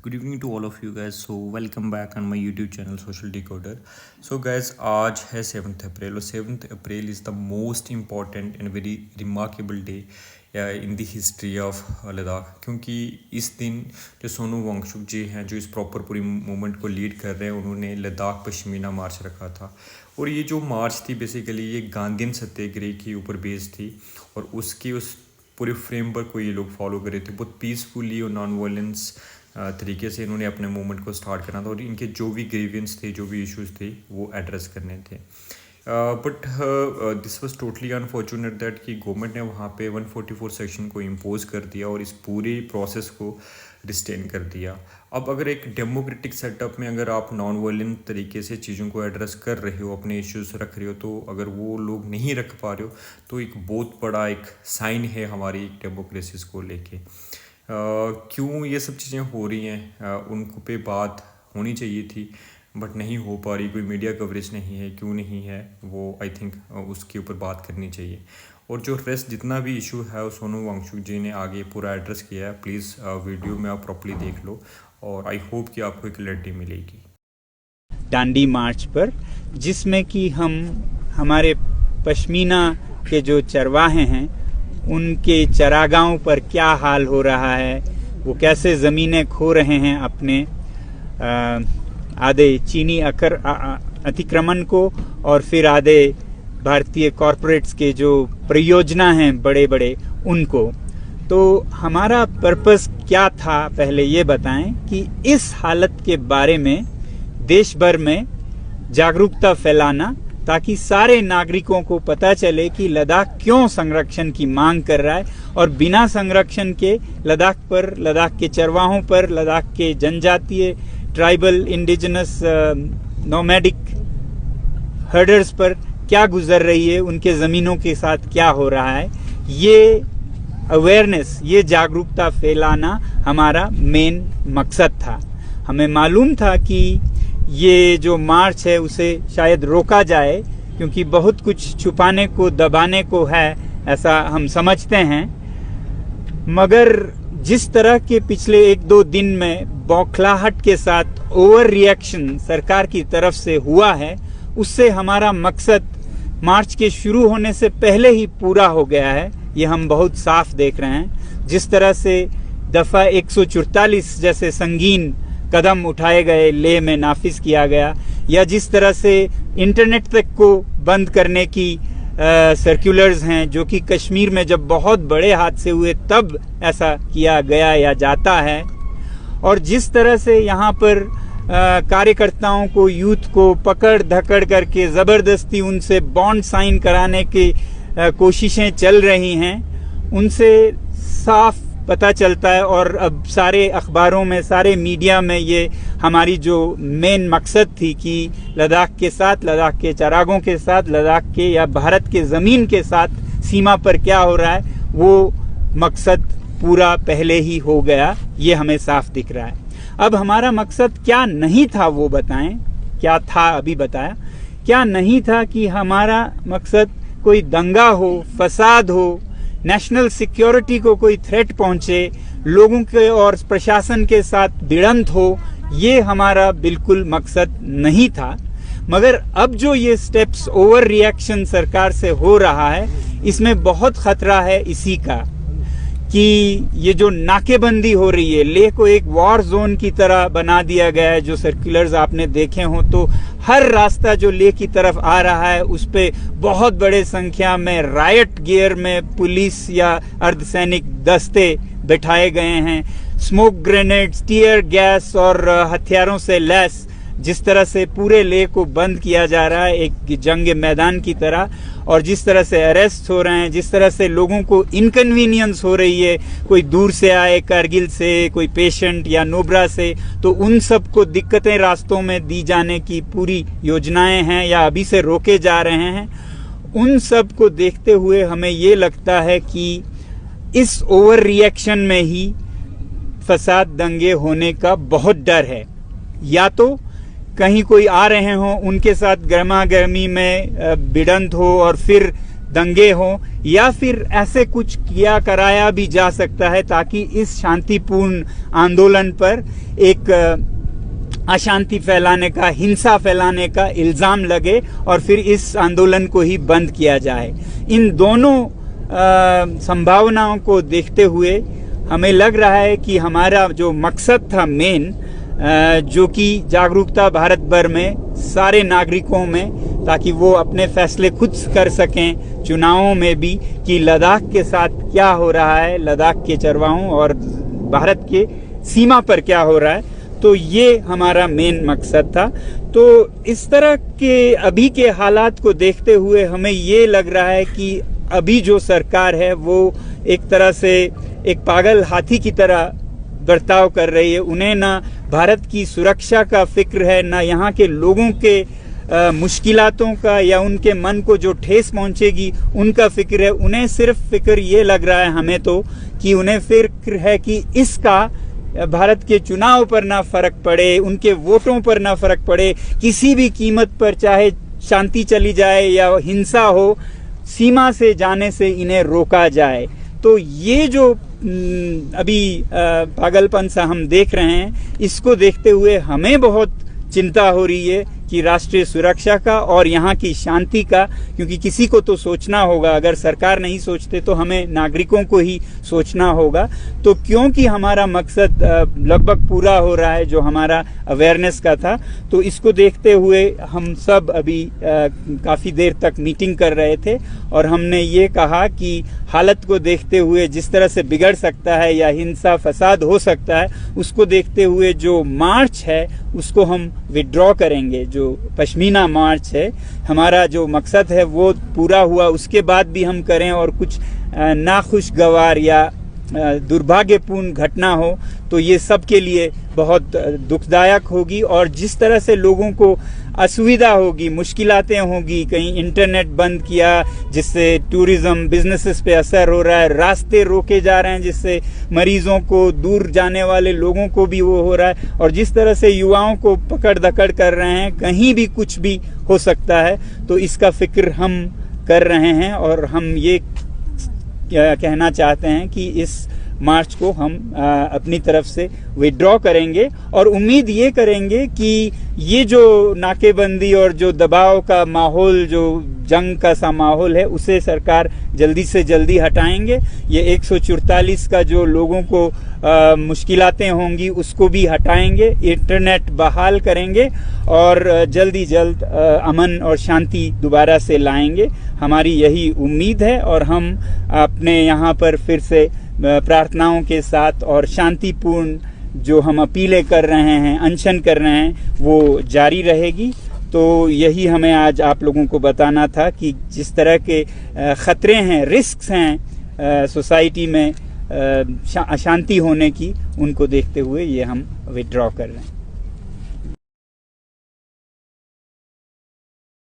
Good evening to all of you guys. So welcome back on my YouTube channel Social Decoder. So guys, आज है 7th अप्रैल और 7th April is the most important and very remarkable day in the history of Ladakh, क्योंकि इस दिन जो सोनू वांगचुक जी हैं जो इस प्रॉपर पूरी मूवमेंट को लीड कर रहे हैं, उन्होंने लद्दाख पश्मीना मार्च रखा था। और ये जो मार्च थी बेसिकली ये गांधीन सत्याग्रह के ऊपर बेस्ड थी और उसकी उस पूरे फ्रेमवर्क को ये लोग फॉलो कर रहे थे। बहुत पीसफुली और नॉन वायलेंस तरीके से इन्होंने अपने मूवमेंट को स्टार्ट करना था और इनके जो भी ग्रीवियंस थे, जो भी इश्यूज थे, वो एड्रेस करने थे। But this was totally unfortunate that कि गवर्नमेंट ने वहाँ पे 144 सेक्शन को इम्पोज कर दिया और इस पूरे प्रोसेस को डिस्टेन कर दिया। अब अगर एक डेमोक्रेटिक सेटअप में अगर आप नॉन वायलेंट तरीके से चीज़ों को एड्रेस कर रहे हो, अपने इश्यूज रख रहे हो, तो अगर वो लोग नहीं रख पा रहे हो तो एक बहुत बड़ा एक साइन है हमारी डेमोक्रेसीज को लेके। क्यों ये सब चीज़ें हो रही हैं, उनको पे बात होनी चाहिए थी बट नहीं हो पा रही, कोई मीडिया कवरेज नहीं है। क्यों नहीं है वो आई थिंक उसके ऊपर बात करनी चाहिए। और जो रेस्ट जितना भी इशू है वो सोनू वांगचुक जी ने आगे पूरा एड्रेस किया है। प्लीज़ वीडियो में आप प्रॉपर्ली देख लो और आई होप कि आपको एक क्लैरिटी मिलेगी। दांडी मार्च पर, जिसमें कि हम हमारे पश्मीना के जो चरवाहे हैं उनके चरागाहों पर क्या हाल हो रहा है, वो कैसे ज़मीनें खो रहे हैं अपने आधे चीनी अतिक्रमण को और फिर आधे भारतीय कॉरपोरेट्स के जो परियोजना हैं बड़े बड़े उनको। तो हमारा पर्पस क्या था पहले ये बताएं कि इस हालत के बारे में देश भर में जागरूकता फैलाना, ताकि सारे नागरिकों को पता चले कि लद्दाख क्यों संरक्षण की मांग कर रहा है और बिना संरक्षण के लद्दाख पर, लद्दाख के चरवाहों पर, लद्दाख के जनजातीय ट्राइबल इंडिजिनस नोमैडिक हर्डर्स पर क्या गुजर रही है, उनके ज़मीनों के साथ क्या हो रहा है। ये अवेयरनेस, ये जागरूकता फैलाना हमारा मेन मकसद था। हमें मालूम था कि ये जो मार्च है उसे शायद रोका जाए, क्योंकि बहुत कुछ छुपाने को, दबाने को है, ऐसा हम समझते हैं। मगर जिस तरह के पिछले 1-2 दिन में बौखलाहट के साथ ओवर रिएक्शन सरकार की तरफ से हुआ है, उससे हमारा मकसद मार्च के शुरू होने से पहले ही पूरा हो गया है। ये हम बहुत साफ देख रहे हैं। जिस तरह से दफ़ा 144 जैसे संगीन कदम उठाए गए, लेह में नाफिज किया गया, या जिस तरह से इंटरनेट तक को बंद करने की सर्कुलर्स हैं, जो कि कश्मीर में जब बहुत बड़े हादसे हुए तब ऐसा किया गया या जाता है, और जिस तरह से यहाँ पर कार्यकर्ताओं को, यूथ को पकड़ धकड़ करके ज़बरदस्ती उनसे बॉन्ड साइन कराने की कोशिशें चल रही हैं, उनसे साफ पता चलता है। और अब सारे अखबारों में, सारे मीडिया में ये हमारी जो मेन मकसद थी कि लद्दाख के साथ, लद्दाख के चरागों के साथ, लद्दाख के या भारत के ज़मीन के साथ सीमा पर क्या हो रहा है, वो मकसद पूरा पहले ही हो गया। ये हमें साफ दिख रहा है। अब हमारा मकसद क्या नहीं था वो बताएं। क्या था अभी बताया। क्या नहीं था कि हमारा मकसद कोई दंगा हो, फसाद हो, नेशनल सिक्योरिटी को कोई थ्रेट पहुंचे, लोगों के और प्रशासन के साथ भिड़ंत हो, ये हमारा बिल्कुल मकसद नहीं था। मगर अब जो ये स्टेप्स, ओवर रिएक्शन सरकार से हो रहा है, इसमें बहुत खतरा है इसी का कि ये जो नाकेबंदी हो रही है, लेह को एक वॉर जोन की तरह बना दिया गया है। जो सर्कुलर्स आपने देखे हो तो हर रास्ता जो लेह की तरफ आ रहा है उस पे बहुत बड़े संख्या में रायट गियर में पुलिस या अर्धसैनिक दस्ते बिठाए गए हैं। स्मोक ग्रेनेड्स, टीयर गैस और हथियारों से लैस जिस तरह से पूरे लेह को बंद किया जा रहा है एक जंग मैदान की तरह, और जिस तरह से अरेस्ट हो रहे हैं, जिस तरह से लोगों को इनकन्वीनियंस हो रही है, कोई दूर से आए कारगिल से, कोई पेशेंट या नोबरा से, तो उन सब को दिक्कतें रास्तों में दी जाने की पूरी योजनाएं हैं या अभी से रोके जा रहे हैं। उन सब को देखते हुए हमें ये लगता है कि इस ओवर रिएक्शन में ही फसाद, दंगे होने का बहुत डर है। या तो कहीं कोई आ रहे हों, उनके साथ गर्मा गर्मी में भिड़ंत हो और फिर दंगे हो, या फिर ऐसे कुछ किया कराया भी जा सकता है ताकि इस शांतिपूर्ण आंदोलन पर एक अशांति फैलाने का, हिंसा फैलाने का इल्जाम लगे और फिर इस आंदोलन को ही बंद किया जाए। इन दोनों संभावनाओं को देखते हुए हमें लग रहा है कि हमारा जो मकसद था मेन, जो कि जागरूकता भारत भर में सारे नागरिकों में, ताकि वो अपने फैसले खुद कर सकें चुनावों में भी, कि लद्दाख के साथ क्या हो रहा है, लद्दाख के चरवाहों और भारत के सीमा पर क्या हो रहा है। तो ये हमारा मेन मकसद था। तो इस तरह के अभी के हालात को देखते हुए हमें ये लग रहा है कि अभी जो सरकार है वो एक तरह से एक पागल हाथी की तरह बर्ताव कर रही है। उन्हें ना भारत की सुरक्षा का फिक्र है, ना यहाँ के लोगों के मुश्किलातों का या उनके मन को जो ठेस पहुंचेगी उनका फिक्र है। उन्हें सिर्फ फिक्र ये लग रहा है हमें तो, कि उन्हें फिक्र है कि इसका भारत के चुनाव पर ना फर्क पड़े, उनके वोटों पर ना फर्क पड़े, किसी भी कीमत पर, चाहे शांति चली जाए या हिंसा हो, सीमा से जाने से इन्हें रोका जाए। तो ये जो अभी पागलपन सा हम देख रहे हैं, इसको देखते हुए हमें बहुत चिंता हो रही है कि राष्ट्रीय सुरक्षा का और यहाँ की शांति का, क्योंकि किसी को तो सोचना होगा। अगर सरकार नहीं सोचते तो हमें नागरिकों को ही सोचना होगा। तो क्योंकि हमारा मकसद लगभग पूरा हो रहा है जो हमारा अवेयरनेस का था, तो इसको देखते हुए हम सब अभी काफ़ी देर तक मीटिंग कर रहे थे और हमने ये कहा कि हालत को देखते हुए जिस तरह से बिगड़ सकता है या हिंसा फसाद हो सकता है, उसको देखते हुए जो मार्च है उसको हम विड्रॉ करेंगे। जो पश्मीना मार्च है, हमारा जो मकसद है वो पूरा हुआ उसके बाद भी हम करें और कुछ नाखुशगवार या दुर्भाग्यपूर्ण घटना हो तो ये सब के लिए बहुत दुखदायक होगी। और जिस तरह से लोगों को असुविधा होगी, मुश्किलातें होगी, कहीं इंटरनेट बंद किया जिससे टूरिज्म बिजनेसेस पे असर हो रहा है, रास्ते रोके जा रहे हैं जिससे मरीजों को, दूर जाने वाले लोगों को भी वो हो रहा है, और जिस तरह से युवाओं को पकड़ दकड़ कर रहे हैं, कहीं भी कुछ भी हो सकता है। तो इसका फिक्र हम कर रहे हैं और हम ये कहना चाहते हैं कि इस मार्च को हम अपनी तरफ से विड्रॉ करेंगे और उम्मीद ये करेंगे कि ये जो नाकेबंदी और जो दबाव का माहौल, जो जंग का सा माहौल है, उसे सरकार जल्दी से जल्दी हटाएंगे। ये 144 का जो लोगों को मुश्किलातें होंगी उसको भी हटाएंगे, इंटरनेट बहाल करेंगे और जल्दी जल्द अमन और शांति दोबारा से लाएंगे। हमारी यही उम्मीद है और हम अपने यहाँ पर फिर से प्रार्थनाओं के साथ और शांतिपूर्ण जो हम अपीलें कर रहे हैं, अनशन कर रहे हैं, वो जारी रहेगी। तो यही हमें आज आप लोगों को बताना था कि जिस तरह के ख़तरे हैं, रिस्क्स हैं सोसाइटी में अशांति होने की, उनको देखते हुए ये हम विड्रॉ कर रहे हैं।